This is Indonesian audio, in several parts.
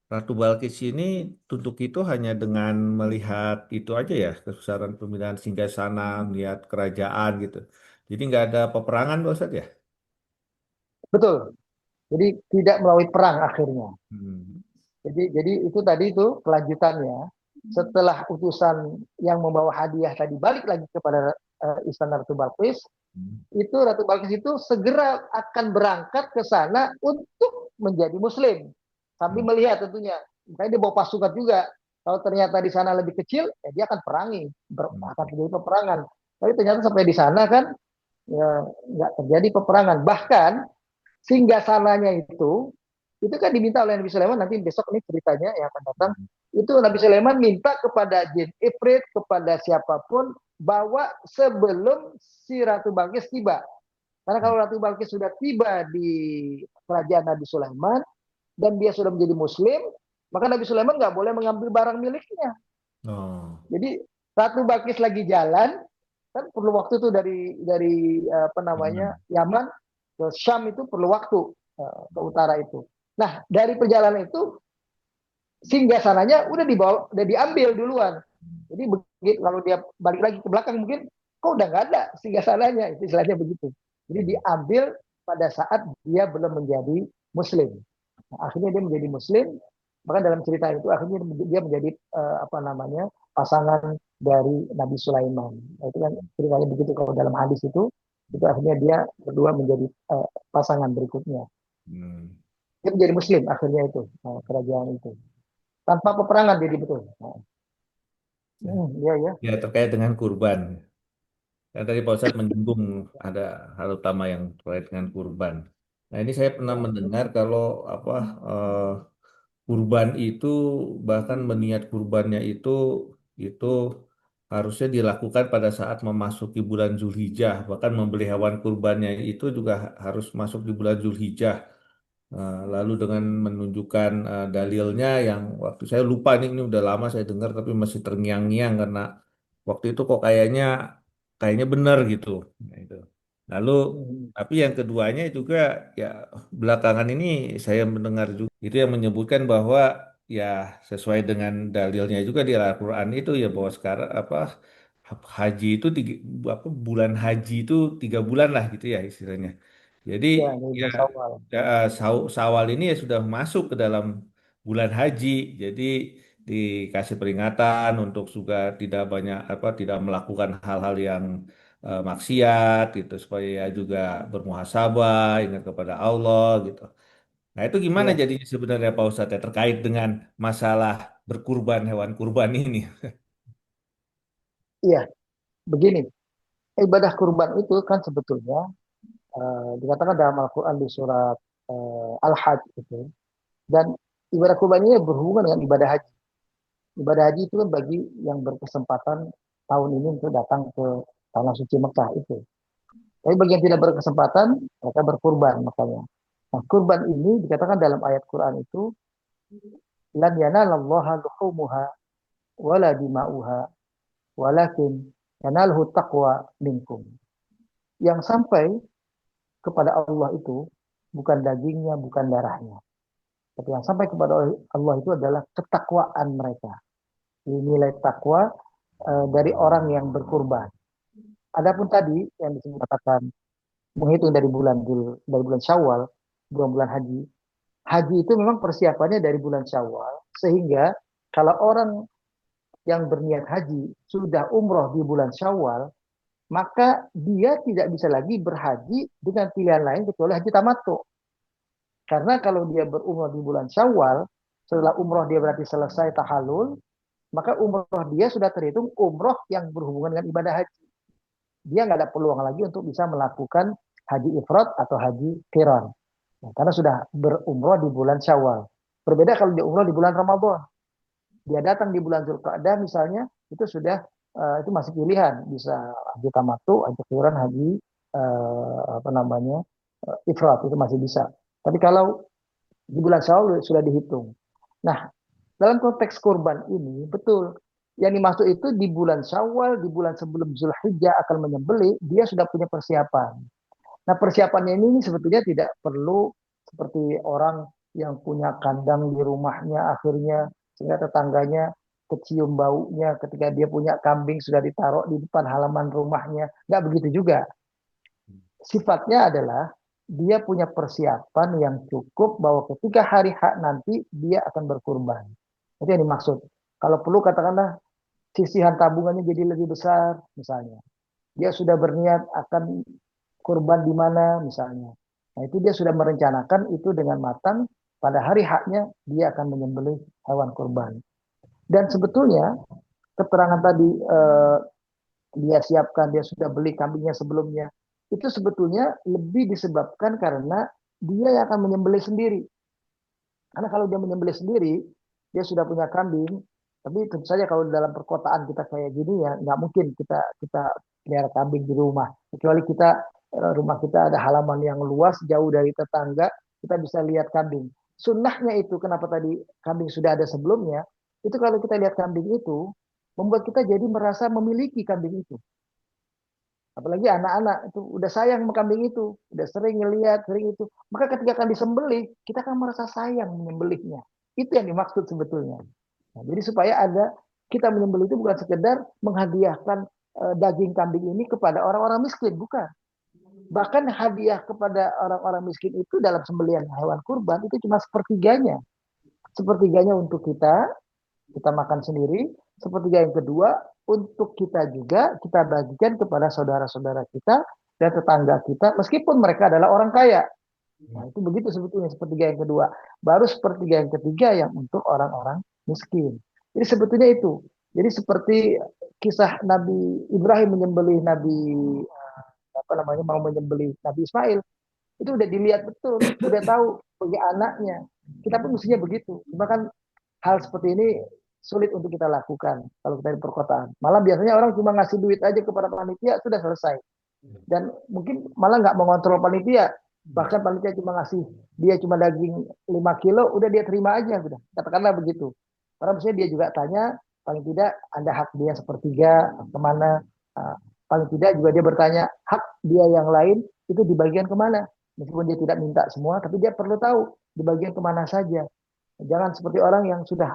Ratu Balkis ini untuk itu hanya dengan melihat itu aja ya, kesusahan pemindahan singgasana, melihat kerajaan gitu. Jadi nggak ada peperangan Pak Ustadz ya? Betul. Jadi tidak melalui perang akhirnya. Hmm. Jadi itu tadi itu kelanjutannya. Setelah utusan yang membawa hadiah tadi balik lagi kepada istana Ratu Balkis, itu Ratu Balkis itu segera akan berangkat ke sana untuk menjadi Muslim. Sambil Hmm. melihat tentunya. Makanya dia bawa pasukan juga. Kalau ternyata di sana lebih kecil, ya dia akan perangi, akan Hmm. terjadi peperangan. Tapi ternyata sampai di sana kan ya nggak terjadi peperangan. Bahkan singgasananya itu kan diminta oleh Nabi Sulaiman, nanti besok ini ceritanya yang akan datang. Itu Nabi Sulaiman minta kepada jin Ifrit, kepada siapapun, bahwa sebelum si Ratu Balkis tiba. Karena kalau Ratu Balkis sudah tiba di kerajaan Nabi Sulaiman dan dia sudah menjadi Muslim, maka Nabi Sulaiman nggak boleh mengambil barang miliknya. Oh. Jadi Ratu Balkis lagi jalan, kan perlu waktu tuh dari apa namanya Hmm. Yaman ke Syam itu perlu waktu ke utara itu. Nah dari perjalanan itu singgah sananya udah diambil duluan. Jadi begitu kalau dia balik lagi ke belakang mungkin kok udah nggak ada singgah sananya, itu istilahnya begitu. Jadi diambil pada saat dia belum menjadi Muslim. Nah, akhirnya dia menjadi Muslim, maka dalam cerita itu akhirnya dia menjadi apa namanya pasangan dari Nabi Sulaiman. Nah, itu kan ceritanya begitu kalau dalam hadis itu akhirnya dia berdua menjadi pasangan berikutnya. Hmm. Dia menjadi Muslim akhirnya itu kerajaan itu tanpa peperangan jadi betul. Nah, iya ya. Ya terkait dengan kurban. Kan tadi Pak Ustadz menyinggung ada hal utama yang terkait dengan kurban. Nah ini saya pernah Ya. mendengar kalau apa eh, kurban itu bahkan meniat kurbannya itu harusnya dilakukan pada saat memasuki bulan Zulhijjah. Bahkan membeli hewan kurbannya itu juga harus masuk di bulan Zulhijjah. Lalu dengan menunjukkan dalilnya yang waktu saya lupa nih, ini udah lama saya dengar tapi masih terngiang-ngiang karena waktu itu kok kayaknya benar gitu. Nah, itu. Lalu Hmm. tapi yang keduanya juga ya belakangan ini saya mendengar juga itu yang menyebutkan bahwa ya sesuai dengan dalilnya juga di Al-Qur'an itu ya bahwa sekarang apa haji itu bulan haji itu 3 bulan lah gitu ya istilahnya. Jadi Ya, dari ya bulan Syawal. Sawal ini ya sudah masuk ke dalam bulan haji. Jadi dikasih peringatan untuk juga tidak banyak apa tidak melakukan hal-hal yang maksiat gitu supaya juga bermuhasabah, ingat kepada Allah gitu. Nah, itu gimana Ya, jadinya sebenarnya Pak Ustadz ya, terkait dengan masalah berkurban hewan kurban ini? iya. Begini, ibadah kurban itu kan sebetulnya dikatakan dalam Al-Quran di surat Al-Hajj itu. Dan ibadah kurban ini berhubungan dengan ibadah haji. Ibadah haji itu kan bagi yang berkesempatan tahun ini untuk datang ke tanah suci Mekah itu. Tapi bagi yang tidak berkesempatan, mereka berkurban makanya. Nah, kurban ini dikatakan dalam ayat Quran itu, lan yanalallaha luhumuha wala dima'uha walakin yanalhu taqwa minkum. Yang sampai kepada Allah itu bukan dagingnya, bukan darahnya. Tapi yang sampai kepada Allah itu adalah ketakwaan mereka. Ini nilai takwa dari orang yang berkurban. Adapun tadi yang disebutkan menghitung dari bulan Syawal, bulan-bulan haji. Haji itu memang persiapannya dari bulan Syawal, sehingga kalau orang yang berniat haji sudah umroh di bulan Syawal, maka dia tidak bisa lagi berhaji dengan pilihan lain kecuali haji tamattu. Karena kalau dia berumroh di bulan Syawal, setelah umroh dia berarti selesai tahalul, maka umroh dia sudah terhitung umroh yang berhubungan dengan ibadah haji. Dia nggak ada peluang lagi untuk bisa melakukan haji ifrat atau haji qiran. Nah, karena sudah berumroh di bulan Syawal. Berbeda kalau dia umroh di bulan Ramadan. Dia datang di bulan Zulqa'dah misalnya, itu sudah itu masih pilihan, bisa haji tamattu, haji qiran, haji apa namanya? Ifrat itu masih bisa. Tapi kalau di bulan Syawal sudah dihitung. Nah, dalam konteks kurban ini, betul. Yang dimaksud itu di bulan Syawal, di bulan sebelum Zulhijjah akan menyembelih, dia sudah punya persiapan. Nah, persiapannya ini sebetulnya tidak perlu seperti orang yang punya kandang di rumahnya akhirnya sehingga tetangganya kecium baunya ketika dia punya kambing sudah ditaruh di depan halaman rumahnya. Nggak begitu juga. Sifatnya adalah dia punya persiapan yang cukup bahwa ketika hari H nanti dia akan berkurban. Itu yang dimaksud. Kalau perlu katakanlah sisihan tabungannya jadi lebih besar misalnya. Dia sudah berniat akan kurban di mana misalnya. Nah itu dia sudah merencanakan itu dengan matang. Pada hari haknya dia akan menyembelih hewan kurban. Dan sebetulnya keterangan tadi dia siapkan, dia sudah beli kambingnya sebelumnya. Itu sebetulnya lebih disebabkan karena dia yang akan menyembelih sendiri. Karena kalau dia menyembelih sendiri, dia sudah punya kambing. Tapi tentu saja kalau dalam perkotaan kita kayak gini ya nggak mungkin kita kita pelihara kambing di rumah. Kecuali kita rumah kita ada halaman yang luas jauh dari tetangga, kita bisa lihat kambing. Sunnahnya itu kenapa tadi kambing sudah ada sebelumnya? Itu kalau kita lihat kambing itu membuat kita jadi merasa memiliki kambing itu. Apalagi anak-anak itu udah sayang sama kambing itu, udah sering ngelihat, sering itu. Maka ketika akan disembelih, kita akan merasa sayang menyembelihnya. Itu yang dimaksud sebetulnya. Nah, jadi supaya ada kita menyembelih itu bukan sekedar menghadiahkan daging kambing ini kepada orang-orang miskin, bukan. Bahkan hadiah kepada orang-orang miskin itu dalam sembelihan hewan kurban itu cuma sepertiganya. Sepertiganya untuk kita makan sendiri. Sepertiga yang kedua, untuk kita juga kita bagikan kepada saudara-saudara kita dan tetangga kita, meskipun mereka adalah orang kaya. Nah, itu begitu sebetulnya sepertiga yang kedua. Baru sepertiga yang ketiga yang untuk orang-orang miskin. Jadi sebetulnya itu. Jadi seperti kisah Nabi Ibrahim menyembelih Nabi apa namanya mau menyembelih Nabi Ismail itu udah dilihat betul, udah tahu bagi anaknya. Kita pun mestinya begitu. Cuma kan hal seperti ini sulit untuk kita lakukan kalau kita di perkotaan. Malah biasanya orang cuma ngasih duit aja kepada panitia sudah selesai. Dan mungkin malah nggak mengontrol panitia. Bahkan panitia cuma ngasih dia cuma daging 5 kilo, udah dia terima aja. Udah. Katakanlah begitu. Karena misalnya dia juga tanya, paling tidak ada hak dia sepertiga, kemana. Nah, paling tidak juga dia bertanya, hak dia yang lain itu dibagikan kemana. Meskipun dia tidak minta semua, tapi dia perlu tahu dibagikan kemana saja. Jangan seperti orang yang sudah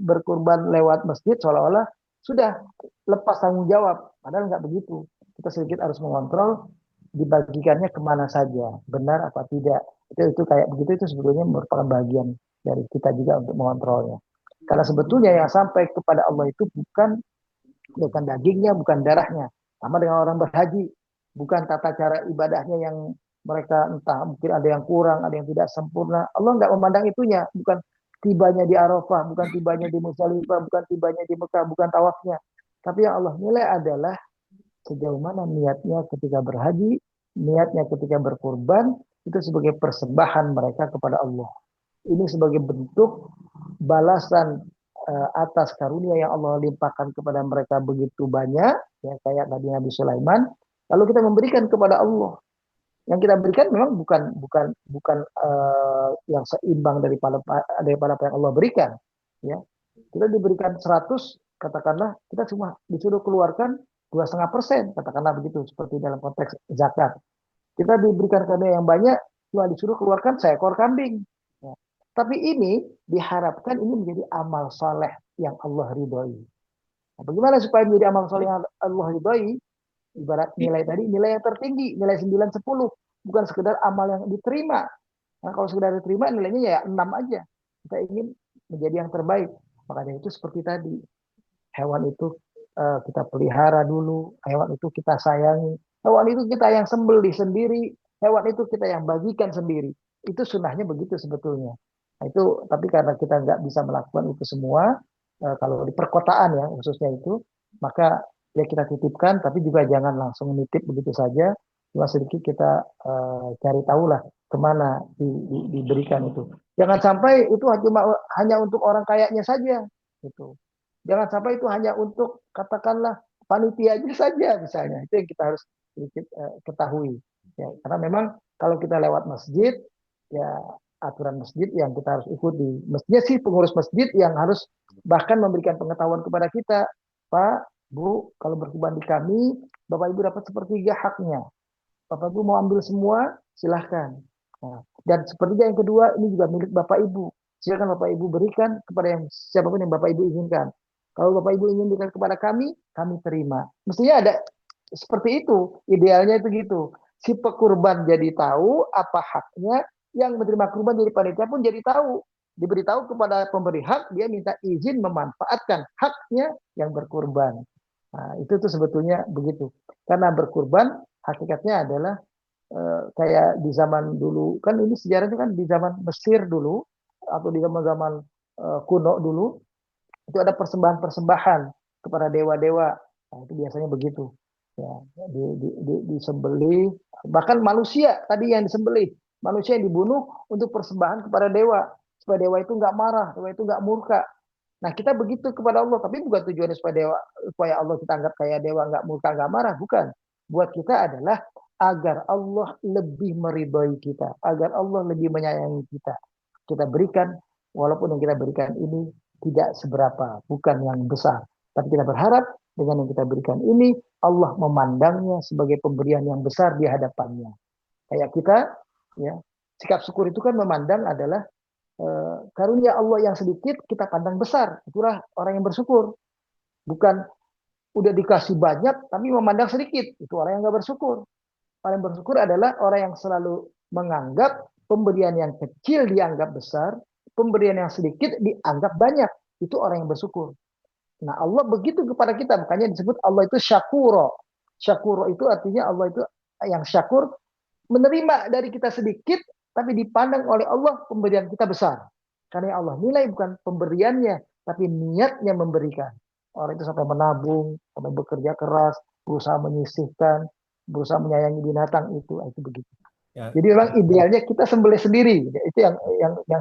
berkurban lewat masjid seolah-olah sudah lepas tanggung jawab. Padahal nggak begitu. Kita sedikit harus mengontrol dibagikannya kemana saja, benar apa tidak. Itu kayak begitu itu sebetulnya merupakan bagian dari kita juga untuk mengontrolnya. Karena sebetulnya yang sampai kepada Allah itu bukan dagingnya, bukan darahnya. Sama dengan orang berhaji, bukan tata cara ibadahnya yang mereka entah mungkin ada yang kurang, ada yang tidak sempurna. Allah nggak memandang itunya, bukan tibanya di Arafah, bukan tibanya di Musdalifah, bukan tibanya di Mekah, bukan tawafnya. Tapi yang Allah nilai adalah sejauh mana niatnya ketika berhaji, niatnya ketika berkurban, itu sebagai persembahan mereka kepada Allah. Ini sebagai bentuk balasan atas karunia yang Allah limpahkan kepada mereka begitu banyak, ya kayak tadi Nabi Sulaiman. Lalu kita memberikan kepada Allah. Yang kita berikan memang bukan yang seimbang daripada apa yang Allah berikan. Ya, kita diberikan 100, katakanlah kita cuma disuruh keluarkan 2,5%, katakanlah begitu seperti dalam konteks zakat. Kita diberikan karunia yang banyak, cuma disuruh keluarkan seekor kambing. Ya. Tapi ini diharapkan ini menjadi amal soleh yang Allah ridhoi. Nah, bagaimana supaya menjadi amal soleh yang Allah ridhoi? Ibarat nilai tadi, nilai yang tertinggi, nilai 9, 10. Bukan sekedar amal yang diterima. Nah, kalau sekedar diterima nilainya ya 6 aja. Kita ingin menjadi yang terbaik. Makanya itu seperti tadi. Hewan itu kita pelihara dulu. Hewan itu kita sayangi. Hewan itu kita yang sembelih sendiri. Hewan itu kita yang bagikan sendiri. Itu sunnahnya begitu sebetulnya. Nah, itu tapi karena kita nggak bisa melakukan itu semua, kalau di perkotaan ya khususnya itu, maka ya kita titipkan, tapi juga jangan langsung nitip begitu saja. Cuma sedikit kita cari tahu lah kemana diberikan itu. Jangan sampai itu hanya untuk orang kayaknya saja. Gitu. Jangan sampai itu hanya untuk katakanlah panitianya saja misalnya. Itu yang kita harus sedikit ketahui. Ya, karena memang kalau kita lewat masjid, ya aturan masjid yang kita harus ikuti. Mestinya sih pengurus masjid yang harus bahkan memberikan pengetahuan kepada kita, Pak, Bu, kalau berkurban di kami, Bapak Ibu dapat sepertiga haknya. Bapak Ibu mau ambil semua, silahkan. Nah, Dan sepertiga yang kedua ini juga milik Bapak Ibu. Silakan Bapak Ibu berikan kepada yang siapapun yang Bapak Ibu inginkan. Kalau Bapak Ibu ingin berikan kepada kami terima. Mestinya ada seperti itu. Idealnya itu gitu. Si pekurban jadi tahu apa haknya, yang menerima kurban jadi panitia pun jadi tahu. Diberitahu kepada pemberi hak, dia minta izin memanfaatkan haknya yang berkurban. Nah, itu tuh sebetulnya begitu. Karena berkurban hakikatnya adalah kayak di zaman dulu, kan ini sejarahnya kan di zaman Mesir dulu atau di zaman-zaman kuno dulu, itu ada persembahan-persembahan kepada dewa-dewa. Nah, itu biasanya begitu. Ya, disembelih, bahkan manusia tadi yang disembelih, manusia yang dibunuh untuk persembahan kepada dewa, supaya dewa itu nggak marah, dewa itu nggak murka. Nah, kita begitu kepada Allah, tapi bukan tujuannya supaya dewa, supaya Allah kita anggap kayak dewa nggak murka, nggak marah, bukan. Buat kita adalah agar Allah lebih meridhoi kita, agar Allah lebih menyayangi kita. Kita berikan, walaupun yang kita berikan ini tidak seberapa, bukan yang besar. Tapi kita berharap dengan yang kita berikan ini, Allah memandangnya sebagai pemberian yang besar di hadapannya. Kayak kita, ya, sikap syukur itu kan memandang adalah karunia Allah yang sedikit kita pandang besar. Itulah orang yang bersyukur. Bukan udah dikasih banyak tapi memandang sedikit. Itu orang yang nggak bersyukur. Orang yang bersyukur adalah orang yang selalu menganggap pemberian yang kecil dianggap besar, pemberian yang sedikit dianggap banyak. Itu orang yang bersyukur. Nah, Allah begitu kepada kita, makanya disebut Allah itu syakuro. Syakuro itu artinya Allah itu yang syakur, menerima dari kita sedikit, tapi dipandang oleh Allah pemberian kita besar. Karena Allah nilai bukan pemberiannya, tapi niatnya memberikan. Orang itu sampai menabung, sampai bekerja keras, berusaha menyisihkan, berusaha menyayangi binatang itu begitu. Ya, Jadi orang idealnya kita sembelih sendiri, itu yang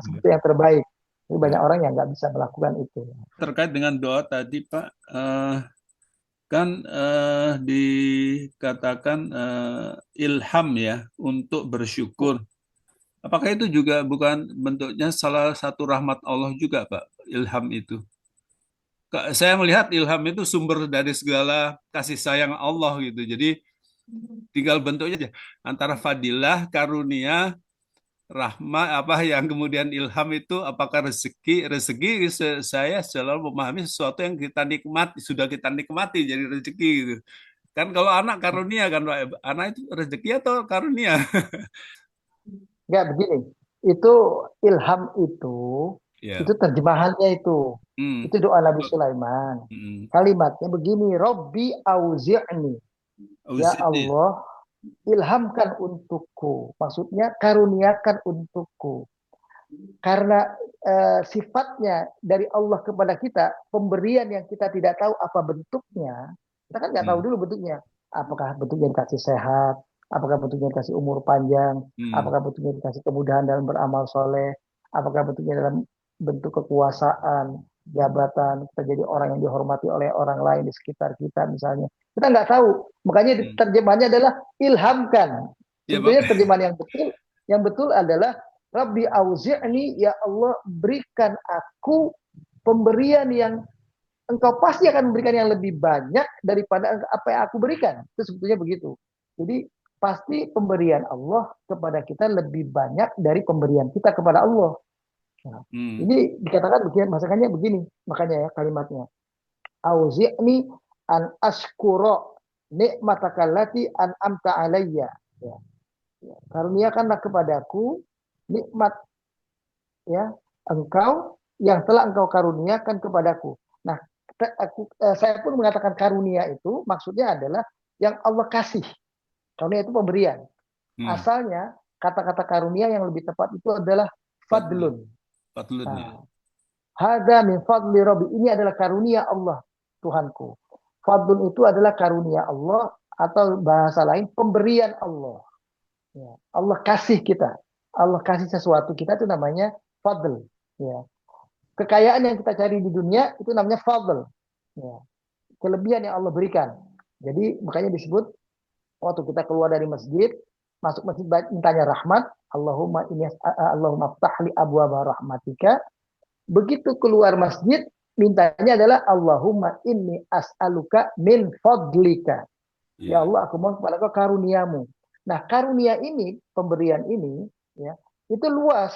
sebetulnya yang terbaik. Jadi ya. banyak orang yang nggak bisa melakukan itu. Terkait dengan doa tadi, Pak, kan dikatakan ilham ya untuk bersyukur. Apakah itu juga bukan bentuknya salah satu rahmat Allah juga, Pak? Ilham itu. Saya melihat ilham itu sumber dari segala kasih sayang Allah gitu. Jadi tinggal bentuknya aja antara fadilah, karunia, rahmat apa yang kemudian ilham itu apakah rezeki saya selalu memahami sesuatu yang kita nikmati sudah kita nikmati jadi rezeki gitu kan kalau anak karunia kan anak itu rezeki atau karunia. Nggak begini, itu ilham itu Ya. terjemahannya Hmm. itu doa Nabi Sulaiman. Hmm. Kalimatnya begini, Robbi auzi'ni, ya Auzi'ni. Allah, ilhamkan untukku. Maksudnya karuniakan untukku. Karena sifatnya dari Allah kepada kita, pemberian yang kita tidak tahu apa bentuknya, kita kan nggak tahu Hmm. dulu bentuknya. Apakah bentuknya dikasih sehat, apakah bentuknya dikasih umur panjang, Hmm. apakah bentuknya dikasih kemudahan dalam beramal soleh, apakah bentuknya dalam bentuk kekuasaan, jabatan, kita jadi orang yang dihormati oleh orang lain di sekitar kita misalnya. Kita nggak tahu. Makanya Hmm. terjemahannya adalah ilhamkan. Ya Pak. Sebetulnya terjemahan yang betul adalah Rabbi auzi'ni, ya Allah berikan aku pemberian yang engkau pasti akan memberikan yang lebih banyak daripada apa yang aku berikan. Itu sebetulnya begitu. Jadi pasti pemberian Allah kepada kita lebih banyak dari pemberian kita kepada Allah. Nah, Hmm. ini dikatakan begini, masakannya begini, makanya ya kalimatnya. Auzi'ni an askuro nikmatakallati an amta alayya. Ya, ya. Karuniakanlah kepadaku nikmat, ya, engkau yang telah engkau karuniakan kepadaku. Nah, saya pun mengatakan karunia itu maksudnya adalah yang Allah kasih. Karunia itu pemberian. Hmm. Asalnya kata-kata karunia yang lebih tepat itu adalah Fadlun. fadlun. Fadlun ya. Nah, hada min fadli rabbi. Ini adalah karunia Allah, Tuhanku. Fadlun itu adalah karunia Allah atau bahasa lain pemberian Allah. Ya. Allah kasih kita. Allah kasih sesuatu kita itu namanya fadl. Ya. Kekayaan yang kita cari di dunia itu namanya fadl. Ya. Kelebihan yang Allah berikan. Jadi makanya disebut waktu kita keluar dari masjid, masuk masjid mintanya rahmat, Allahumma ftahli abwaaba rahmatika. Begitu keluar masjid, mintanya adalah Allahumma inni as'aluka min fadlika. Ya Ya. Allah, aku mohon kepada kau karuniamu. Nah, karunia ini, pemberian ini, ya, itu luas.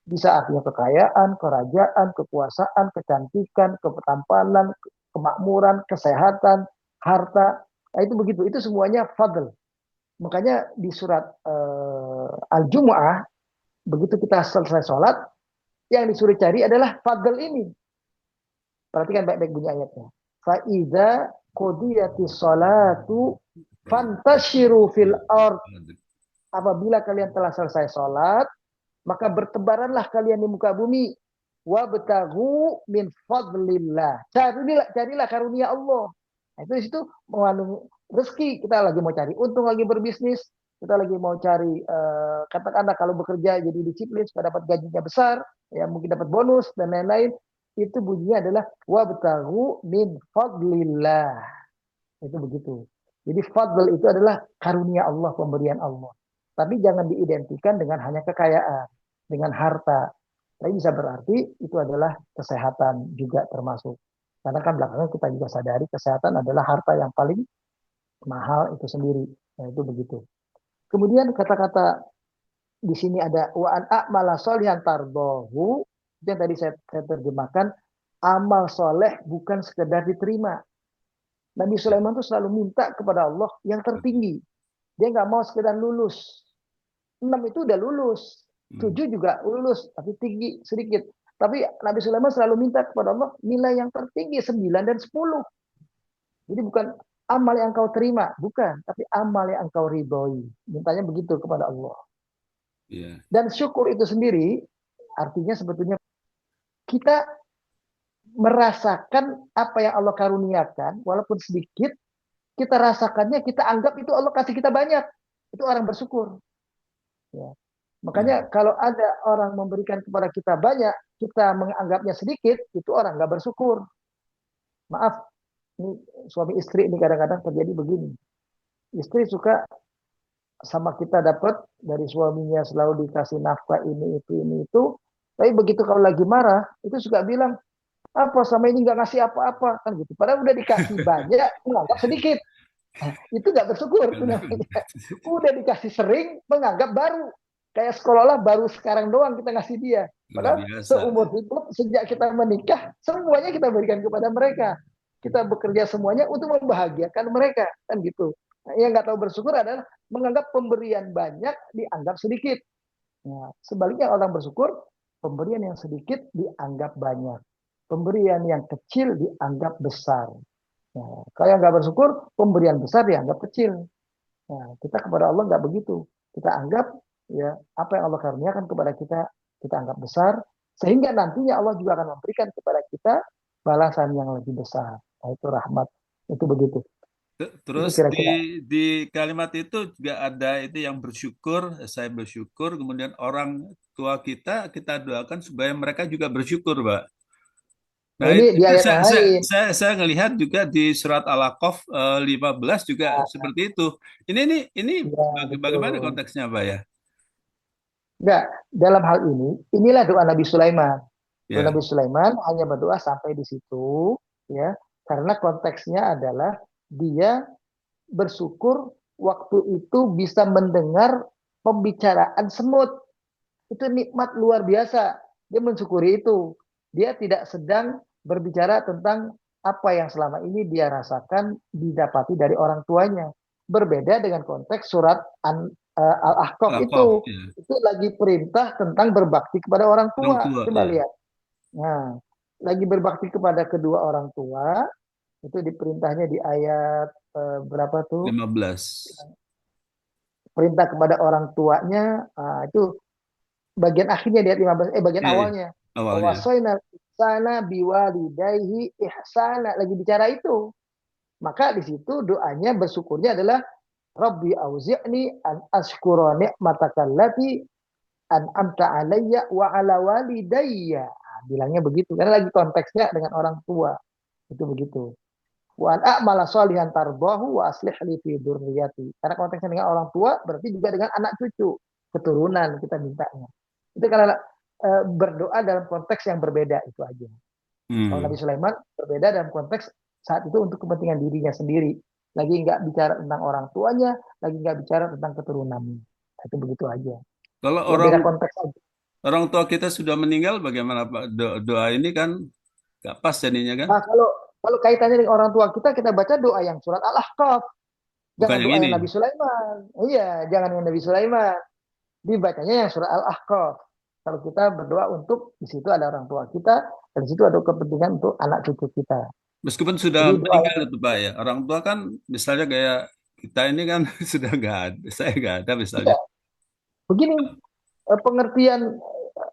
Bisa artinya kekayaan, kerajaan, kekuasaan, kecantikan, ketampanan, kemakmuran, kesehatan, harta. Nah, itu begitu. Itu semuanya fadl. Makanya di surat Al-Jumu'ah, begitu kita selesai sholat, yang disuruh cari adalah fadl ini. Perhatikan baik-baik bunyi ayatnya. Fa'idha qudiyatis sholatu fantashiru fil ard. Apabila kalian telah selesai sholat, maka bertebaranlah kalian di muka bumi. Wabtaghu min fadlillah. Carilah karunia Allah. Nah, itu di situ mengandung rezeki. Kita lagi mau cari untung, lagi berbisnis. Kita lagi mau cari, katakanlah kalau bekerja jadi disiplin supaya dapat gajinya besar, ya mungkin dapat bonus dan lain-lain. Itu bunyinya adalah wabtaghu min fadlillah. Itu begitu. Jadi fadl itu adalah karunia Allah, pemberian Allah. Tapi jangan diidentikan dengan hanya kekayaan, dengan harta. Tapi bisa berarti itu adalah kesehatan juga termasuk. Karena kan belakangan kita juga sadari kesehatan adalah harta yang paling mahal itu sendiri. Nah, itu begitu. Kemudian kata-kata di sini ada wa an a'mala sholihan tardahu. Itu yang tadi saya terjemahkan, amal soleh bukan sekedar diterima. Nabi Sulaiman itu selalu minta kepada Allah yang tertinggi. Dia nggak mau sekedar lulus. 6 itu udah lulus. 7 juga lulus, tapi tinggi sedikit. Tapi Nabi Sulaiman selalu minta kepada Allah nilai yang tertinggi 9 dan 10. Jadi bukan amal yang engkau terima, bukan, tapi amal yang engkau ridhoi. Mintanya begitu kepada Allah. Yeah. Dan syukur itu sendiri artinya sebetulnya kita merasakan apa yang Allah karuniakan, walaupun sedikit, kita rasakannya, kita anggap itu Allah kasih kita banyak. Itu orang bersyukur. Ya. Makanya kalau ada orang memberikan kepada kita banyak, kita menganggapnya sedikit, itu orang nggak bersyukur. Maaf, ini suami istri ini kadang-kadang terjadi begini. Istri suka sama kita dapat dari suaminya selalu dikasih nafkah ini itu. Tapi begitu kalau lagi marah, itu suka bilang, apa sama ini nggak ngasih apa-apa kan gitu. Padahal udah dikasih banyak, menganggap sedikit. Itu nggak bersyukur. Udah dikasih sering, menganggap baru. Kayak sekolah baru sekarang doang kita ngasih dia. Padahal seumur hidup sejak kita menikah, semuanya kita berikan kepada mereka. Kita bekerja semuanya untuk membahagiakan mereka, kan gitu. Nah, yang nggak tahu bersyukur adalah menganggap pemberian banyak dianggap sedikit. Nah, sebaliknya orang bersyukur, pemberian yang sedikit dianggap banyak. Pemberian yang kecil dianggap besar. Nah, kalau yang nggak bersyukur, pemberian besar dianggap kecil. Nah, kita kepada Allah nggak begitu. Kita anggap ya apa yang Allah karuniakan kepada kita, kita anggap besar, sehingga nantinya Allah juga akan memberikan kepada kita balasan yang lebih besar. Nah, itu rahmat. Itu begitu. Terus Itu kira-kira. di kalimat itu juga ada itu yang bersyukur, saya bersyukur, kemudian orang tua kita doakan supaya mereka juga bersyukur, Pak. Nah, Nah, ini di itu ayat saya, yang saya, lain. saya ngelihat juga di surat Al-Aqaf 15 juga Nah, seperti itu. Ini ya, bagaimana betul. konteksnya, Pak ya? Enggak, dalam hal ini, inilah doa Nabi Sulaiman. Doa Ya. Nabi Sulaiman hanya berdoa sampai di situ, ya, karena konteksnya adalah dia bersyukur waktu itu bisa mendengar pembicaraan semut. Itu nikmat luar biasa. Dia mensyukuri itu. Dia tidak sedang berbicara tentang apa yang selama ini dia rasakan didapati dari orang tuanya. Berbeda dengan konteks surat Al-Ahqaf Al-Aqaf, itu. ya. Itu lagi perintah tentang berbakti kepada orang Orang tua. tua, Coba ya. lihat. Nah, lagi berbakti kepada kedua orang tua, itu diperintahnya di ayat berapa tuh? 15. Perintah kepada orang tuanya, itu bagian akhirnya di ayat 15, bagian Iya, iya. awalnya. Awalnya. Wawasoina ihsana biwalidayhi ihsana, lagi bicara itu. Maka di situ doanya bersyukurnya adalah Rabbi auzi'ni an ashkura ni'mataka allati an'amta alayya wa ala walidayya. Bilangnya begitu karena lagi konteksnya dengan orang tua. Itu begitu. Wa an a'mala sholihan tarbahu wa aslih li fi dzurriyyati. Karena konteksnya dengan orang tua berarti juga dengan anak cucu, keturunan kita mintanya. Itu karena berdoa dalam konteks yang berbeda itu aja. Kalau Nabi Sulaiman berbeda dalam konteks saat itu untuk kepentingan dirinya sendiri. Lagi nggak bicara tentang orang tuanya, lagi nggak bicara tentang keturunannya. Itu begitu aja. Kalau Ya beda konteks aja. orang tua kita sudah meninggal, bagaimana Pak? Doa ini kan nggak pas jadinya kan? Nah, kalau kaitannya dengan orang tua kita, kita baca doa yang surat Al-Ahqaf. Bukan Jangan yang doa ini. yang Nabi Sulaiman. Iya, jangan yang Nabi Sulaiman. Dibacanya yang surat Al-Ahqaf. Kalau kita berdoa untuk di situ ada orang tua kita, dan di situ ada kepentingan untuk anak cucu kita. Meskipun sudah Jadi doa meninggal yang itu Pak ya. Orang tua kan misalnya kayak kita ini kan sudah nggak ada, saya nggak ada misalnya. tidak. Begini, pengertian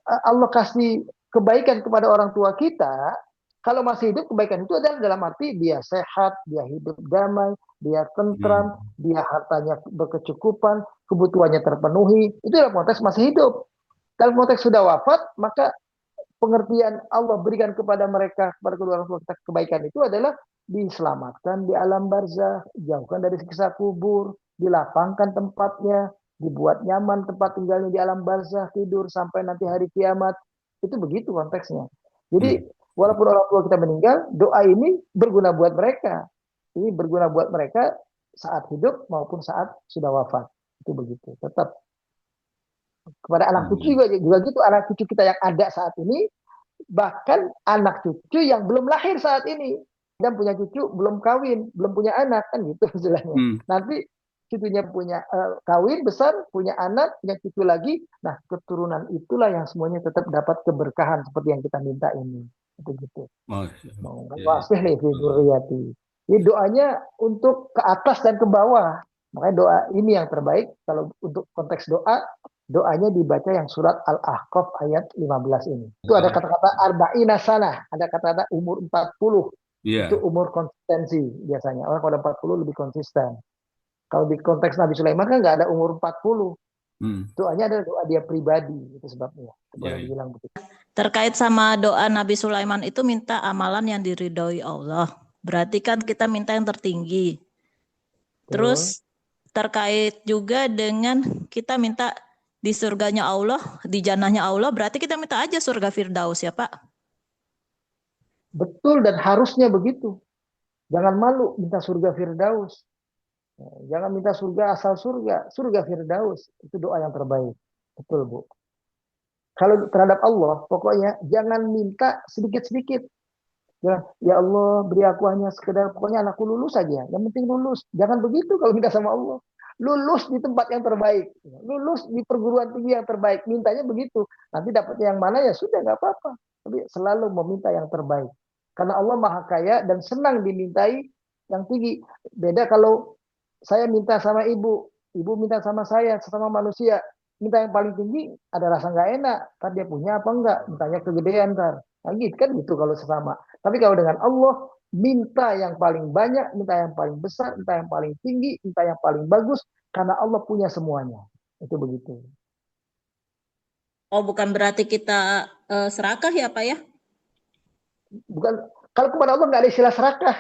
Allah kasih kebaikan kepada orang tua kita, kalau masih hidup kebaikan itu adalah dalam arti dia sehat, dia hidup damai, dia tentram, Hmm. dia hartanya berkecukupan, kebutuhannya terpenuhi. Itu dalam konteks masih hidup. Dalam konteks sudah wafat, maka pengertian Allah berikan kepada mereka, kepada kedua orang tua kita kebaikan itu adalah diselamatkan di alam barzah, jauhkan dari siksa kubur, dilapangkan tempatnya, dibuat nyaman tempat tinggalnya di alam barzah, tidur sampai nanti hari kiamat. Itu begitu konteksnya. Hmm. Jadi walaupun orang tua kita meninggal, doa ini berguna buat mereka. Ini berguna buat mereka saat hidup maupun saat sudah wafat. Itu begitu. Tetap kepada anak cucu Hmm. juga gitu, anak cucu kita yang ada saat ini, bahkan anak cucu yang belum lahir saat ini dan punya cucu belum kawin, belum punya anak kan gitu istilahnya. Hmm. Nanti cucunya punya kawin besar, punya anak, punya cucu lagi. Nah, keturunan itulah yang semuanya tetap dapat keberkahan seperti yang kita minta ini. Itu gitu. Oh, Mau ya, ya. wasih nih fi dzurriyyati. Jadi doanya untuk ke atas dan ke bawah. Makanya doa ini yang terbaik kalau untuk konteks doa, doanya dibaca yang surat Al-Ahqaf ayat 15 ini. Itu ada kata-kata arba'ina sana, ada kata-kata umur 40. Itu Iya. umur konsistensi biasanya. Orang kalau 40 lebih konsisten. Kalau di konteks Nabi Sulaiman kan nggak ada umur 40. Hmm. Doanya adalah doa dia pribadi. Itu sebabnya. Ya, Boleh ya. dibilang begitu. Terkait sama doa Nabi Sulaiman itu minta amalan yang diridhoi Allah. Berarti kan kita minta yang tertinggi. Betul. Terus terkait juga dengan kita minta di surganya Allah, di jannahnya Allah, berarti kita minta aja surga Firdaus ya Pak. Betul dan harusnya begitu. Jangan malu minta surga Firdaus. Jangan minta surga asal surga. Surga Firdaus. Itu doa yang terbaik. Betul, Bu. Kalau terhadap Allah, pokoknya jangan minta sedikit-sedikit. Ya Allah, beri aku hanya sekedar, pokoknya anakku lulus saja. Yang penting lulus. Jangan begitu kalau minta sama Allah. Lulus di tempat yang terbaik. Lulus di perguruan tinggi yang terbaik. Mintanya begitu. Nanti dapat yang mana ya sudah, nggak apa-apa. Tapi selalu meminta yang terbaik. Karena Allah maha kaya dan senang dimintai yang tinggi. Beda kalau saya minta sama ibu minta sama saya, sesama manusia. Minta yang paling tinggi, ada rasa nggak enak. Ntar dia punya apa enggak? Mintanya kegedean ntar. Nah, gitu kan gitu kalau sesama. Tapi kalau dengan Allah, minta yang paling banyak, minta yang paling besar, minta yang paling tinggi, minta yang paling bagus, karena Allah punya semuanya. Itu begitu. Oh, bukan berarti kita serakah ya Pak ya? Bukan kalau kepada Allah nggak ada istilah serakah.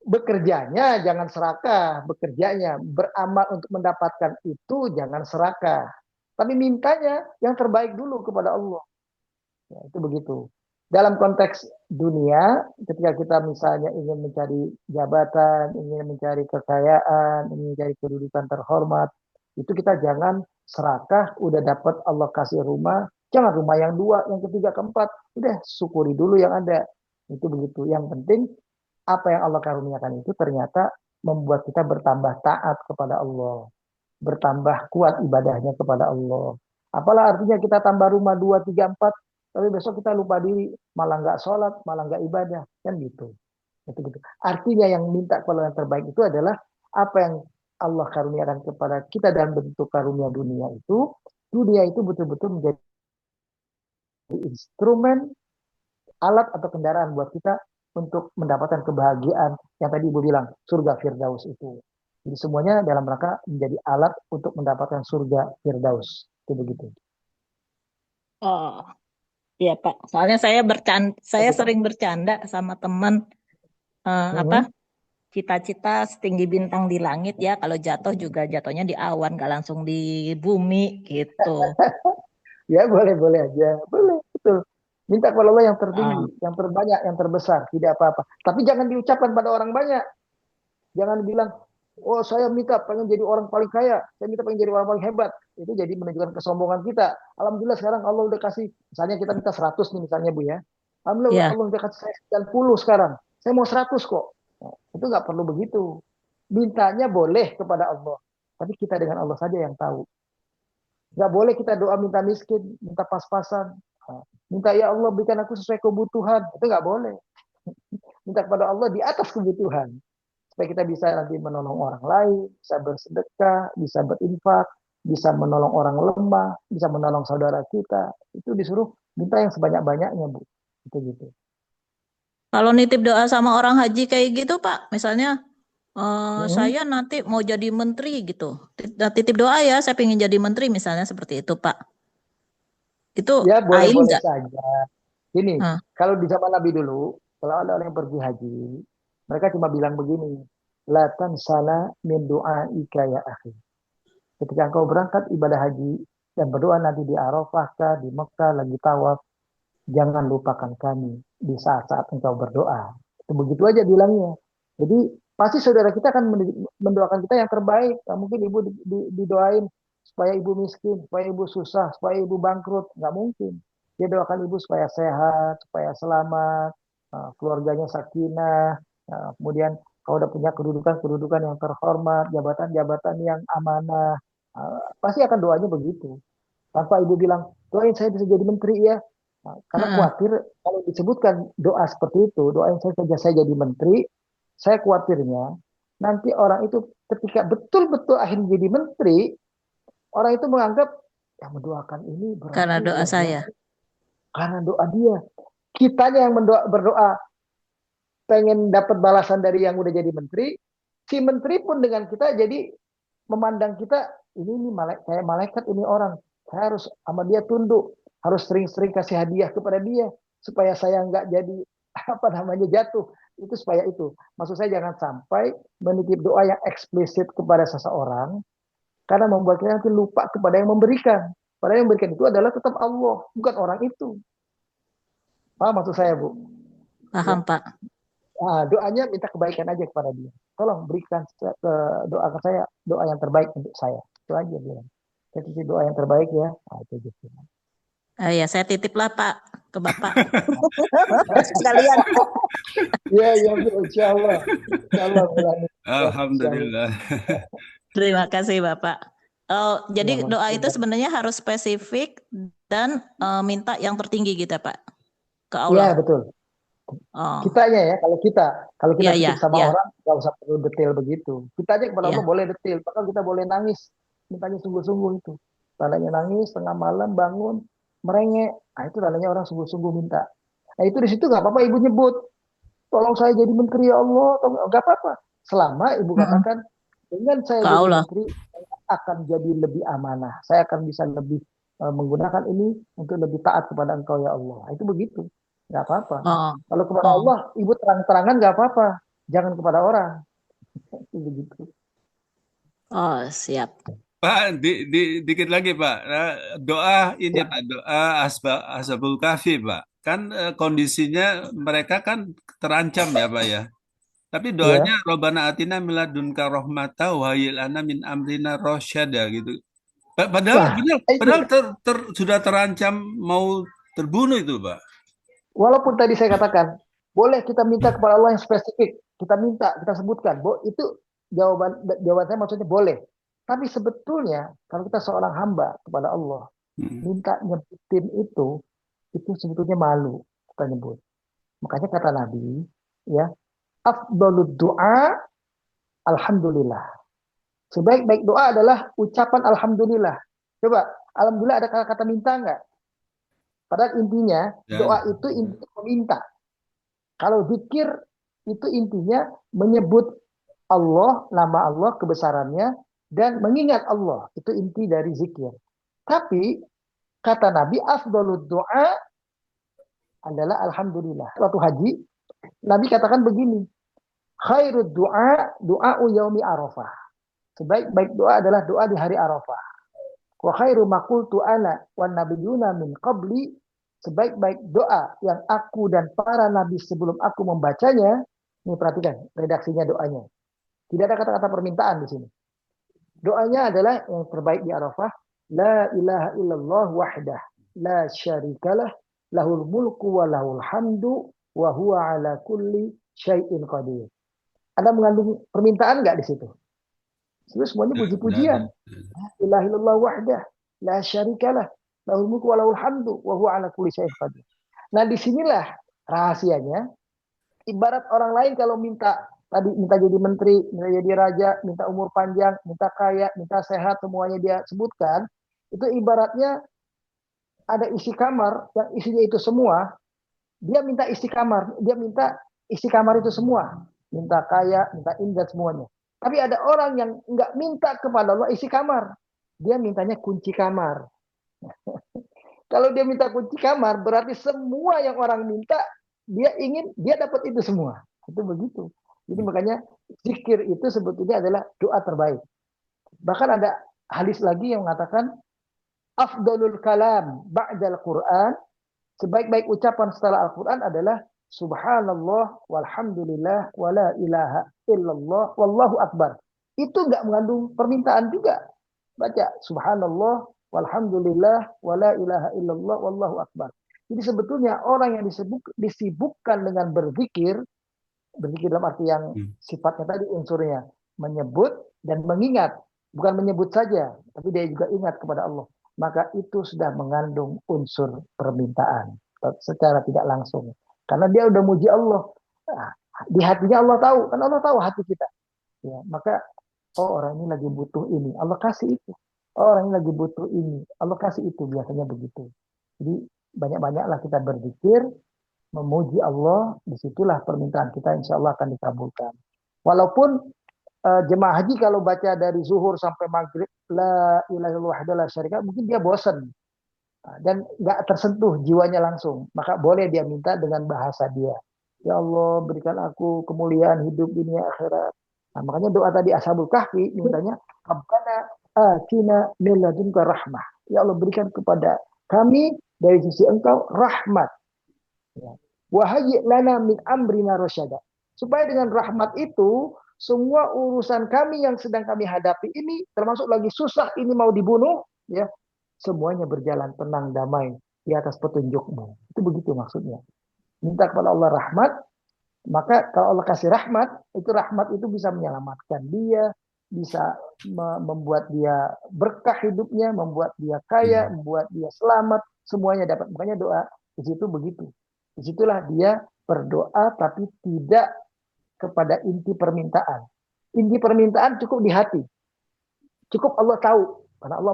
Bekerjanya jangan serakah, bekerjanya beramal untuk mendapatkan itu jangan serakah. Tapi mintanya yang terbaik dulu kepada Allah. Ya, itu begitu. Dalam konteks dunia, ketika kita misalnya ingin mencari jabatan, ingin mencari kekayaan, ingin mencari kedudukan terhormat, itu kita jangan serakah, udah dapat Allah kasih rumah, jangan rumah yang dua, yang ketiga, keempat, udah syukuri dulu yang ada. Itu begitu. Yang penting apa yang Allah karuniakan itu ternyata membuat kita bertambah taat kepada Allah, bertambah kuat ibadahnya kepada Allah. Apalah artinya kita tambah rumah 2, 3, 4, tapi besok kita lupa diri, malah nggak sholat, malah nggak ibadah, kan gitu. Itu gitu. Artinya yang minta kepada yang terbaik itu adalah apa yang Allah karuniakan kepada kita dalam bentuk karunia dunia itu betul-betul menjadi instrumen, alat atau kendaraan buat kita untuk mendapatkan kebahagiaan yang tadi Ibu bilang, surga Firdaus itu. Jadi semuanya dalam rangka menjadi alat untuk mendapatkan surga Firdaus. Itu begitu. Oh, iya Pak. Soalnya saya sering bercanda sama teman apa? Hmm. Cita-cita setinggi bintang di langit ya, kalau jatuh juga jatuhnya di awan, nggak langsung di bumi gitu. Ya boleh-boleh aja. Boleh, betul. Minta kepada Allah yang tertinggi, Ah, yang terbanyak, yang terbesar. Tidak apa-apa. Tapi jangan diucapkan pada orang banyak. Jangan bilang, Oh, saya minta pengen jadi orang paling kaya, saya minta pengen jadi orang paling hebat. Itu jadi menunjukkan kesombongan kita. Alhamdulillah sekarang Allah udah kasih, misalnya kita minta 100 nih misalnya Bu ya. Alhamdulillah Ya. Allah udah kasih saya 90 sekarang. Saya mau 100 kok. Nah, itu nggak perlu begitu. Mintanya boleh kepada Allah. Tapi kita dengan Allah saja yang tahu. Nggak boleh kita doa minta miskin, minta pas-pasan. Nah, minta ya Allah berikan aku sesuai kebutuhan. Itu nggak boleh. Minta kepada Allah di atas kebutuhan. Supaya kita bisa nanti menolong orang lain, bisa bersedekah, bisa berinfak, bisa menolong orang lemah, bisa menolong saudara kita. Itu disuruh minta yang sebanyak-banyaknya, Bu. Itu gitu. Kalau nitip doa sama orang haji kayak gitu, Pak, misalnya Hmm. saya nanti mau jadi menteri gitu. Titip doa ya, saya pengen jadi menteri misalnya seperti itu, Pak. Itu Ya ain boleh-boleh nggak? saja. Ini Hah, kalau di zaman Nabi dulu, kalau ada orang yang pergi haji, mereka cuma bilang begini, la tansana min du'aika ya akhi. Ketika engkau berangkat ibadah haji dan berdoa nanti di Arafah kah, di Mekah lagi tawaf, jangan lupakan kami di saat-saat engkau berdoa. Itu begitu aja bilangnya. Jadi pasti saudara kita akan mendoakan kita yang terbaik. Nggak mungkin ibu didoain supaya ibu miskin, supaya ibu susah, supaya ibu bangkrut. Nggak mungkin. Dia doakan ibu supaya sehat, supaya selamat, keluarganya sakinah, kemudian kau udah punya kedudukan-kedudukan yang terhormat, jabatan-jabatan yang amanah. Pasti akan doanya begitu. Tanpa ibu bilang, doain saya bisa jadi menteri ya. Nah, karena heeh. khawatir kalau disebutkan doa seperti itu, doain saya saja saya jadi menteri, saya khawatirnya nanti orang itu ketika betul-betul akhirnya jadi menteri, orang itu menganggap yang mendoakan ini Karena berarti doa luar saya. biasa karena doa dia. Kitanya yang berdoa pengen dapat balasan dari yang udah jadi menteri, si menteri pun dengan kita jadi memandang kita ini kayak malaikat ini orang, saya harus sama dia tunduk, harus sering-sering kasih hadiah kepada dia supaya saya nggak jadi apa namanya jatuh. Itu supaya itu maksud saya jangan sampai menitip doa yang eksplisit kepada seseorang karena membuat kita nanti lupa kepada yang memberikan. Padahal yang memberikan itu adalah tetap Allah, bukan orang itu. Paham maksud saya, Bu? Ya. Paham, Pak. Nah, doanya minta kebaikan aja kepada dia. Tolong berikan ke doa ke saya doa yang terbaik untuk saya. Itu aja bilang. Jadi doa yang terbaik ya. Nah, itu gitu. Ya, saya titip lah, Pak, ke Bapak. Sekalian. Iya, iya, Bu. Insya Allah. Insya Allah, Melani. Ya, insya Allah. Alhamdulillah. Terima kasih, Bapak. Ya, Jadi doa itu makasih. sebenarnya harus spesifik dan minta yang tertinggi gitu ya, Pak, ke Ya, Allah. betul. Oh, Kitanya ya, kalau kita ya, titip ya, sama ya, orang, nggak usah perlu detail begitu. Kita aja kepada Allah ya. boleh detail. Bahkan kita boleh nangis. Mintanya sungguh-sungguh itu. Tandanya nangis, tengah malam bangun, merengek. Nah, itu tandanya orang sungguh-sungguh minta. Nah, itu di situ nggak apa-apa ibu nyebut. Tolong saya jadi menteri ya Allah. Nggak apa-apa. Selama ibu Mm-mm. katakan, dengan saya Ke jadi Allah. menteri, saya akan jadi lebih amanah. Saya akan bisa lebih menggunakan ini untuk lebih taat kepada engkau ya Allah. Nah, itu begitu. Nggak apa-apa. Oh, Kalau kepada oh, Allah, ibu terang-terangan nggak apa-apa. Jangan kepada orang. Itu begitu. oh, siap. Pak, dikit lagi Pak. Doa ini Ya, Pak, doa Ashabul Kahfi Pak. Kan kondisinya mereka kan terancam ya Pak ya. Tapi doanya ya. Robbana atina miladunka rahmata wa hayyi lana min amrina rasyada gitu. Padahal Nah, padahal, itu. padahal sudah terancam mau terbunuh itu Pak. Walaupun tadi saya katakan, boleh kita minta kepada Allah yang spesifik. Kita minta, kita sebutkan. Itu jawaban saya maksudnya boleh. Tapi sebetulnya kalau kita seorang hamba kepada Allah, Hmm. minta nyebutin itu sebetulnya malu kita nyebut. Makanya kata Nabi, ya, afdalud doa, alhamdulillah. Sebaik-baik doa adalah ucapan alhamdulillah. Coba, alhamdulillah ada kata-kata minta nggak? Padahal intinya Ya. doa itu intinya meminta. Kalau zikir itu intinya menyebut Allah, nama Allah, kebesarannya, dan mengingat Allah. Itu inti dari zikir. Tapi kata Nabi, afdalud doa adalah alhamdulillah. Waktu haji, Nabi katakan begini, khairud doa, doa yaumi arafah. Sebaik-baik doa adalah doa di hari Arafah. Wa khairu maqultu ana wan nabiyuna min qabli. Sebaik-baik doa yang aku dan para nabi sebelum aku membacanya, ini perhatikan redaksinya doanya. Tidak ada kata-kata permintaan di sini. Doanya adalah yang terbaik di Arafah. La ilaha illallah wahdah. La syarikalah. Lahul mulku wa lahul hamdu. Wa huwa ala kulli syai'in qadir. Ada mengandung permintaan nggak di situ? Terus semuanya Nggak ada. puji-pujian. La ilaha illallah wahdah. La syarikalah. Lahul mulku wa lahul hamdu. Wa huwa ala kulli syai'in qadir. Nah disinilah rahasianya. Ibarat orang lain kalau minta jadi menteri, minta jadi raja, minta umur panjang, minta kaya, minta sehat, semuanya dia sebutkan, itu ibaratnya ada isi kamar yang isinya itu semua, dia minta isi kamar, dia minta isi kamar itu semua, minta kaya, minta indah semuanya. Tapi ada orang yang nggak minta kepada Allah isi kamar, dia mintanya kunci kamar. Kalau dia minta kunci kamar, berarti semua yang orang minta, dia dapat itu semua. Itu begitu. Jadi makanya zikir itu sebetulnya adalah doa terbaik. Bahkan ada hadis lagi yang mengatakan, afdalul kalam ba'dal Quran, sebaik-baik ucapan setelah Al-Quran adalah subhanallah walhamdulillah wala ilaha illallah wallahu akbar. Itu nggak mengandung permintaan juga. Baca subhanallah walhamdulillah wala ilaha illallah wallahu akbar. Jadi sebetulnya orang yang disibukkan dengan berzikir dalam arti yang sifatnya tadi unsurnya menyebut dan mengingat, bukan menyebut saja, tapi dia juga ingat kepada Allah. Maka itu sudah mengandung unsur permintaan secara tidak langsung. Karena dia udah muji Allah. Nah, di hatinya Allah tahu, kan Allah tahu hati kita. Ya, maka orang ini lagi butuh ini, Allah kasih itu. Orang ini lagi butuh ini, Allah kasih itu, biasanya begitu. Jadi banyak-banyaklah kita berzikir, memuji Allah, disitulah permintaan kita insya Allah akan dikabulkan. Walaupun jemaah haji kalau baca dari zuhur sampai maghrib, la ilaha illallah la syarika, mungkin dia bosan dan nggak tersentuh jiwanya langsung. Maka boleh dia minta dengan bahasa dia. Ya Allah, berikan aku kemuliaan hidup dunia akhirat. Nah, makanya doa tadi Ashabul Kahfi mintanya, Rabbana atina min ladunka rahmah. Ya Allah, berikan kepada kami dari sisi Engkau rahmat. Wahayyi lana min amrina rasyada. Supaya dengan rahmat itu semua urusan kami yang sedang kami hadapi ini, termasuk lagi susah ini mau dibunuh, ya semuanya berjalan tenang damai di atas petunjukmu. Itu begitu maksudnya. Minta kepada Allah rahmat, maka kalau Allah kasih rahmat itu bisa menyelamatkan dia, bisa membuat dia berkah hidupnya, membuat dia kaya, membuat dia selamat, semuanya dapat. Makanya doa di situ begitu. Disitulah dia berdoa tapi tidak kepada inti permintaan. Inti permintaan cukup di hati. Cukup Allah tahu. Karena Allah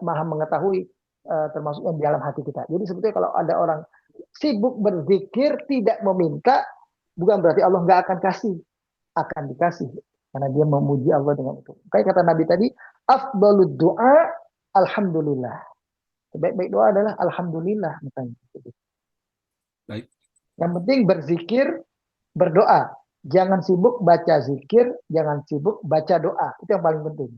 maha mengetahui termasuk yang di dalam hati kita. Jadi sebetulnya kalau ada orang sibuk berzikir tidak meminta, bukan berarti Allah nggak akan kasih. Akan dikasih. Karena dia memuji Allah dengan itu. Kayak kata Nabi tadi, afdalud doa, alhamdulillah. Sebaik-baik doa adalah alhamdulillah. Baik. Yang penting berzikir, berdoa. Jangan sibuk baca zikir, jangan sibuk baca doa. Itu yang paling penting.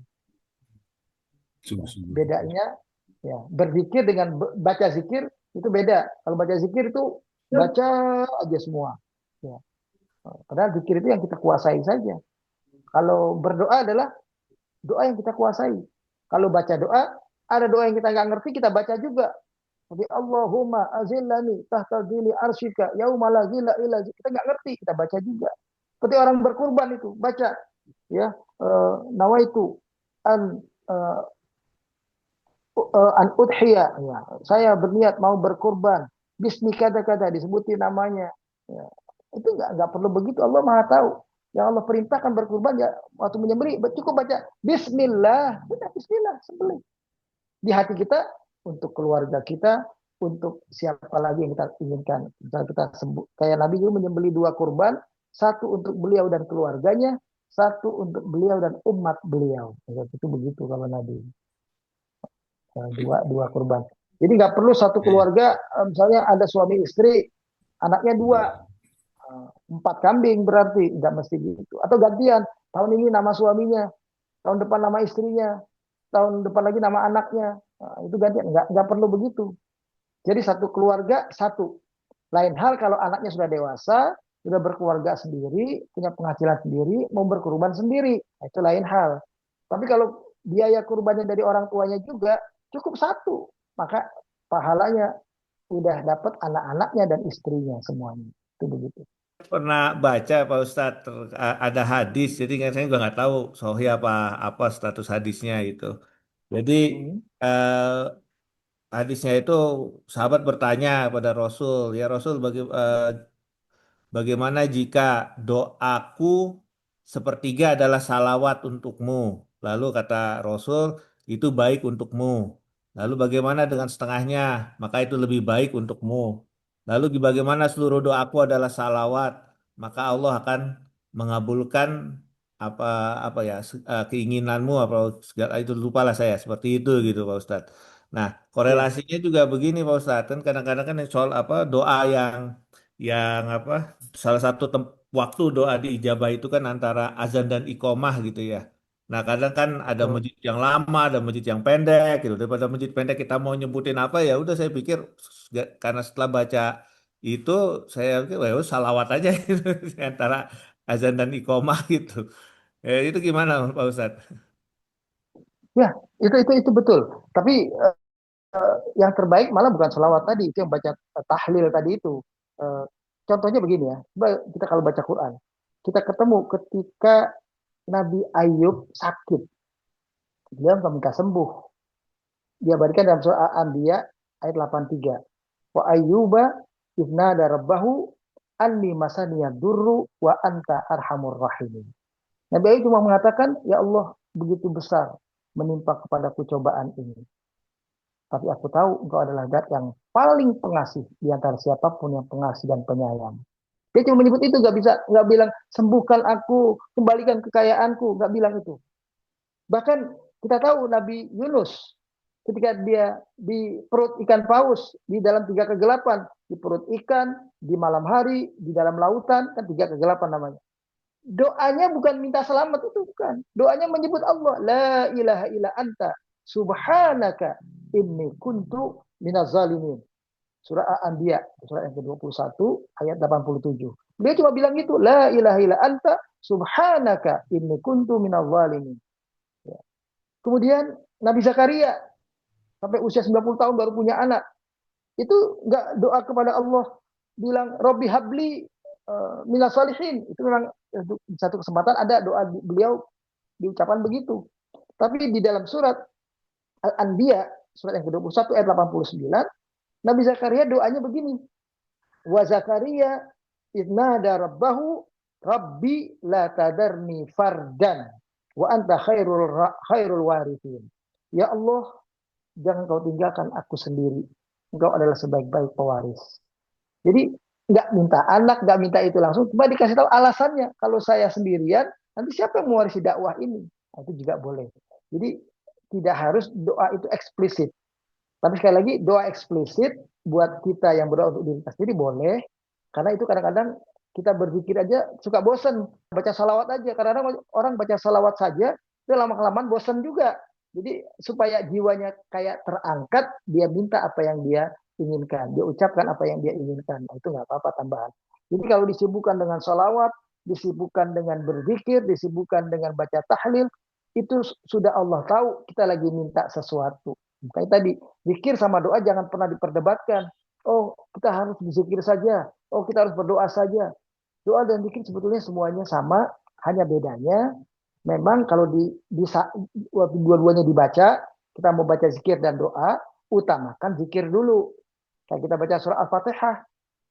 Bedanya, ya, berzikir dengan baca zikir itu beda. Kalau baca zikir itu baca aja semua. Ya. Padahal zikir itu yang kita kuasai saja. Kalau berdoa adalah doa yang kita kuasai. Kalau baca doa, ada doa yang kita nggak ngerti, kita baca juga. Jadi Allahumma azillani tahta dhilli arsyika yauma la zilla illa zilluka. Kita nggak ngerti, kita baca juga. Seperti orang berkurban itu, baca ya nawaitu an udhiya, ya. Saya berniat mau berkurban. Bismi kata-kata disebutin namanya. Ya. Itu nggak perlu begitu, Allah Maha tahu. Yang Allah perintahkan berkurban ya waktu menyembelih cukup baca bismillah, sudah bismillah sembelih. Di hati kita untuk keluarga kita, untuk siapa lagi yang kita inginkan. Misalnya kita sembuh. Kayak Nabi juga menyembelih 2 kurban, 1 untuk beliau dan keluarganya, 1 untuk beliau dan umat beliau. Itu begitu kalau Nabi. 2 kurban. Jadi nggak perlu satu keluarga, misalnya ada suami istri, anaknya 2, 4 kambing berarti, nggak mesti gitu. Atau gantian, tahun ini nama suaminya, tahun depan nama istrinya, tahun depan lagi nama anaknya. Nah, itu gantian, nggak perlu begitu. Jadi satu keluarga 1. Lain hal kalau anaknya sudah dewasa, sudah berkeluarga sendiri, punya penghasilan sendiri, mau berkurban sendiri, nah, itu lain hal. Tapi kalau biaya kurbannya dari orang tuanya juga cukup satu, maka pahalanya udah dapat anak-anaknya dan istrinya semuanya. Itu begitu. Pernah baca Pak Ustadz ada hadis, jadi kan saya juga nggak tahu sahih apa apa status hadisnya itu. Jadi Hmm. eh, hadisnya itu sahabat bertanya pada Rasul, ya Rasul bagaimana jika doaku sepertiga adalah salawat untukmu? Lalu kata Rasul, itu baik untukmu. Lalu bagaimana dengan setengahnya? Maka itu lebih baik untukmu. Lalu bagaimana seluruh doaku adalah salawat? Maka Allah akan mengabulkan apa apa ya keinginanmu apa segala itu lupalah saya seperti itu gitu Pak Ustadz. Nah, Ya, korelasinya juga begini Pak Ustadz, kan kadang-kadang kan soal apa doa yang apa salah satu waktu doa diijabah itu kan antara azan dan iqomah gitu ya. Nah kadang kan ada betul. masjid yang lama, ada masjid yang pendek gitu. Daripada masjid pendek kita mau nyebutin apa ya udah saya pikir karena setelah baca itu saya pikir wah ya udah, salawat aja gitu, antara azan dan iqomah gitu. Itu gimana Pak Ustadz? Ya, itu betul. Tapi yang terbaik malah bukan selawat tadi, itu yang baca tahlil tadi itu. Eh, Contohnya begini ya, coba kita kalau baca Quran, kita ketemu ketika Nabi Ayub sakit, dia nggak minta sembuh. Dia berikan dalam surah Al-Anbiya ayat 83. Wa ayyuba idnada rabbahu anni masaniya durru wa anta arhamur rahimin. Nabi Ayub cuma mengatakan, ya Allah, begitu besar menimpa kepadaku cobaan ini. Tapi aku tahu engkau adalah zat yang paling pengasih di antara siapapun yang pengasih dan penyayang. Dia cuma menyebut itu, nggak bilang sembuhkan aku, kembalikan kekayaanku, nggak bilang itu. Bahkan kita tahu Nabi Yunus ketika dia di perut ikan paus di dalam tiga kegelapan, di perut ikan, di malam hari, di dalam lautan, kan tiga kegelapan namanya. Doanya bukan minta selamat, itu bukan. Doanya menyebut Allah, la ilaha illa anta subhanaka inni kuntu minaz zalimin. Surah Al-Anbiya, surah yang ke-21 ayat 87. Dia cuma bilang gitu, la ilaha illa anta subhanaka inni kuntu minaz zalimin. Ya. Kemudian Nabi Zakaria sampai usia 90 tahun baru punya anak. Itu enggak doa kepada Allah bilang Robbi habli minas salihin. Itu memang di satu kesempatan ada doa beliau diucapkan begitu. Tapi di dalam surat Al-Anbiya, surat yang ke-21 ayat 89, Nabi Zakaria doanya begini. Wa Zakaria idnada rabbahu rabbi la tadarni fardan wa anta khairul warithin. Ya Allah, jangan kau tinggalkan aku sendiri. Engkau adalah sebaik-baik pewaris. Jadi nggak minta anak, nggak minta itu langsung, cuma dikasih tahu alasannya. Kalau saya sendirian, nanti siapa yang mewarisi dakwah ini? Nah, itu juga boleh. Jadi tidak harus doa itu eksplisit. Tapi sekali lagi doa eksplisit buat kita yang berdoa untuk diri kita sendiri boleh. Karena itu kadang-kadang kita berzikir aja suka bosen. Baca salawat aja. Karena orang baca salawat saja, itu lama-kelamaan bosen juga. Jadi supaya jiwanya kayak terangkat, dia minta apa yang dia inginkan. Dia ucapkan apa yang dia inginkan. Nah, itu nggak apa-apa tambahan. Jadi kalau disibukkan dengan salawat, disibukkan dengan berzikir, disibukkan dengan baca tahlil, itu sudah Allah tahu kita lagi minta sesuatu. Kayak tadi, zikir sama doa jangan pernah diperdebatkan. Oh, kita harus berzikir saja. Oh, kita harus berdoa saja. Doa dan zikir sebetulnya semuanya sama, hanya bedanya memang kalau waktu dua-duanya dibaca, kita mau baca zikir dan doa, utamakan zikir dulu. Kayak kita baca surah Al-Fatihah,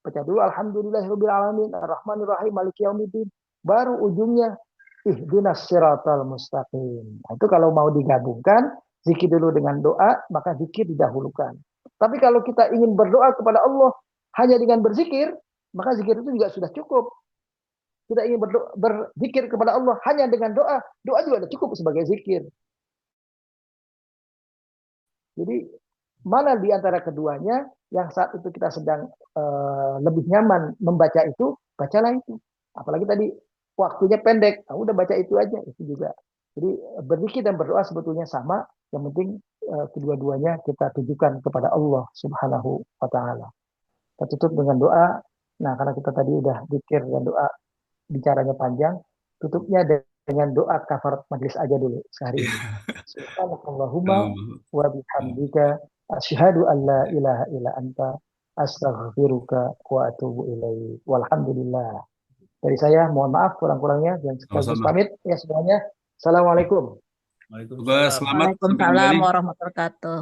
baca dulu alhamdulillahirabbil alamin, arrahmanir rahim, maliki yaumiddin. Baru ujungnya ihdinas siratal mustaqim. Nah, itu kalau mau digabungkan, zikir dulu dengan doa, maka zikir didahulukan. Tapi kalau kita ingin berdoa kepada Allah hanya dengan berzikir, maka zikir itu juga sudah cukup. Kita ingin berzikir kepada Allah hanya dengan doa, doa juga sudah cukup sebagai zikir. Jadi mana di antara keduanya yang saat itu kita sedang lebih nyaman membaca itu, bacalah itu. Apalagi tadi waktunya pendek, nah, udah baca itu aja, itu juga. Jadi berzikir dan berdoa sebetulnya sama, yang penting kedua-duanya kita tujukan kepada Allah Subhanahu wa taala. Kita tutup dengan doa. Nah, karena kita tadi udah zikir dan doa bicaranya panjang, tutupnya dengan doa kafarat majelis aja dulu sehari ini. Subhanakallahumma wa bihamdika asyhadu an la ilaha illa anta astaghfiruka wa atubu ilaik. Walhamdulillah. Dari saya mohon maaf kurang-kurangnya dan sekaligus Sama-sama. pamit ya semuanya. Assalamualaikum. Selamat sampai Waalaikumsalam kembali. warahmatullahi wabarakatuh.